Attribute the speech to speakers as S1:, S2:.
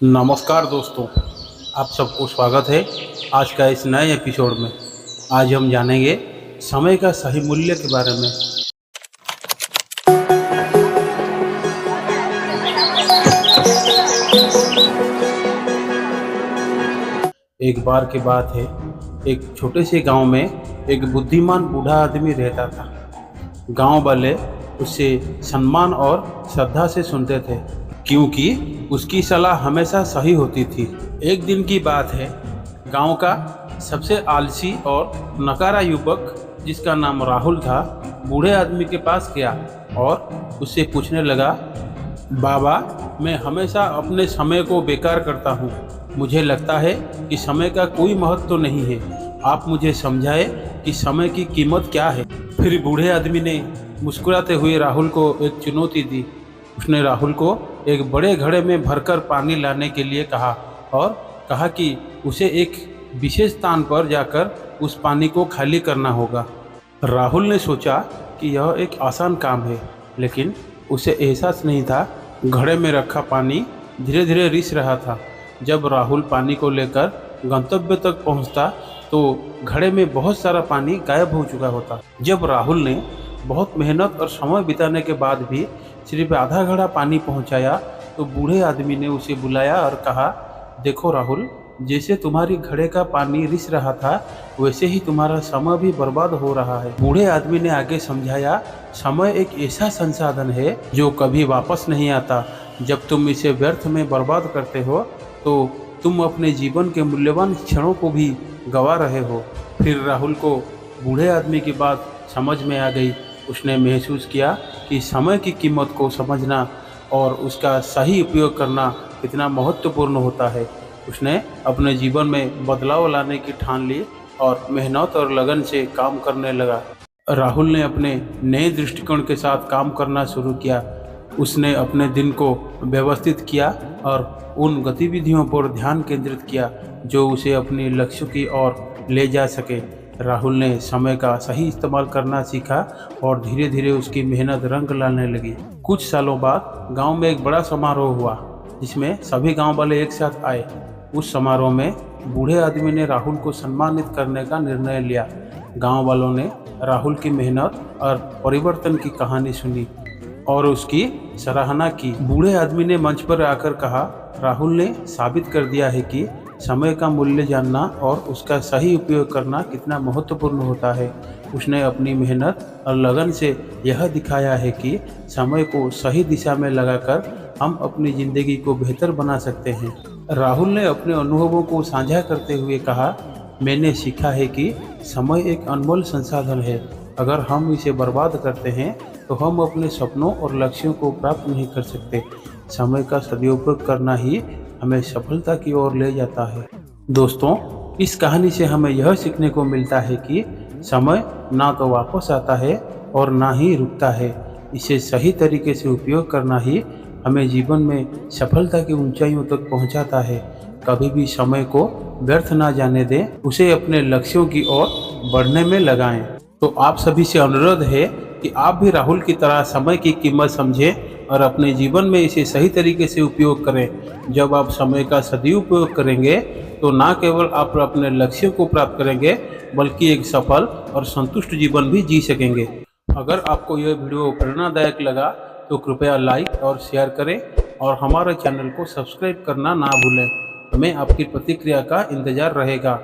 S1: नमस्कार दोस्तों, आप सबको स्वागत है आज का इस नए एपिसोड में। आज हम जानेंगे समय का सही मूल्य के बारे में। एक बार की बात है, एक छोटे से गांव में एक बुद्धिमान बूढ़ा आदमी रहता था। गांव वाले उससे सम्मान और श्रद्धा से सुनते थे, क्योंकि उसकी सलाह हमेशा सही होती थी। एक दिन की बात है, गांव का सबसे आलसी और नकारा युवक, जिसका नाम राहुल था, बूढ़े आदमी के पास गया और उससे पूछने लगा, बाबा, मैं हमेशा अपने समय को बेकार करता हूँ। मुझे लगता है कि समय का कोई महत्व तो नहीं है। आप मुझे समझाए कि समय की कीमत क्या है। फिर बूढ़े आदमी ने मुस्कुराते हुए राहुल को एक चुनौती दी। उसने राहुल को एक बड़े घड़े में भरकर पानी लाने के लिए कहा और कहा कि उसे एक विशेष स्थान पर जाकर उस पानी को खाली करना होगा। राहुल ने सोचा कि यह एक आसान काम है, लेकिन उसे एहसास नहीं था घड़े में रखा पानी धीरे धीरे रिस रहा था। जब राहुल पानी को लेकर गंतव्य तक पहुंचता तो घड़े में बहुत सारा पानी गायब हो चुका होता। जब राहुल ने बहुत मेहनत और समय बिताने के बाद भी सिर्फ आधा घड़ा पानी पहुंचाया तो बूढ़े आदमी ने उसे बुलाया और कहा, देखो राहुल, जैसे तुम्हारी घड़े का पानी रिस रहा था, वैसे ही तुम्हारा समय भी बर्बाद हो रहा है। बूढ़े आदमी ने आगे समझाया, समय एक ऐसा संसाधन है जो कभी वापस नहीं आता। जब तुम इसे व्यर्थ में बर्बाद करते हो तो तुम अपने जीवन के मूल्यवान क्षणों को भी गंवा रहे हो। फिर राहुल को बूढ़े आदमी की बात समझ में आ गई। उसने महसूस किया कि समय की कीमत को समझना और उसका सही उपयोग करना कितना महत्वपूर्ण होता है। उसने अपने जीवन में बदलाव लाने की ठान ली और मेहनत और लगन से काम करने लगा। राहुल ने अपने नए दृष्टिकोण के साथ काम करना शुरू किया। उसने अपने दिन को व्यवस्थित किया और उन गतिविधियों पर ध्यान केंद्रित किया जो उसे अपने लक्ष्य की ओर ले जा सके। राहुल ने समय का सही इस्तेमाल करना सीखा और धीरे धीरे उसकी मेहनत रंग लाने लगी। कुछ सालों बाद गांव में एक बड़ा समारोह हुआ, जिसमें सभी गांव वाले एक साथ आए। उस समारोह में बूढ़े आदमी ने राहुल को सम्मानित करने का निर्णय लिया। गांव वालों ने राहुल की मेहनत और परिवर्तन की कहानी सुनी और उसकी सराहना की। बूढ़े आदमी ने मंच पर आकर कहा, राहुल ने साबित कर दिया है कि समय का मूल्य जानना और उसका सही उपयोग करना कितना महत्वपूर्ण होता है। उसने अपनी मेहनत और लगन से यह दिखाया है कि समय को सही दिशा में लगाकर हम अपनी ज़िंदगी को बेहतर बना सकते हैं। राहुल ने अपने अनुभवों को साझा करते हुए कहा, मैंने सीखा है कि समय एक अनमोल संसाधन है। अगर हम इसे बर्बाद करते हैं तो हम अपने सपनों और लक्ष्यों को प्राप्त नहीं कर सकते। समय का सदुपयोग करना ही हमें सफलता की ओर ले जाता है। दोस्तों, इस कहानी से हमें यह सीखने को मिलता है कि समय ना तो वापस आता है और ना ही रुकता है। इसे सही तरीके से उपयोग करना ही हमें जीवन में सफलता की ऊंचाइयों तक पहुंचाता है। कभी भी समय को व्यर्थ ना जाने दें, उसे अपने लक्ष्यों की ओर बढ़ने में लगाएं। तो आप सभी से अनुरोध है कि आप भी राहुल की तरह समय की कीमत समझें और अपने जीवन में इसे सही तरीके से उपयोग करें। जब आप समय का सदुपयोग करेंगे तो न केवल आप अपने लक्ष्यों को प्राप्त करेंगे, बल्कि एक सफल और संतुष्ट जीवन भी जी सकेंगे। अगर आपको यह वीडियो प्रेरणादायक लगा तो कृपया लाइक और शेयर करें और हमारे चैनल को सब्सक्राइब करना ना भूलें। हमें आपकी प्रतिक्रिया का इंतज़ार रहेगा।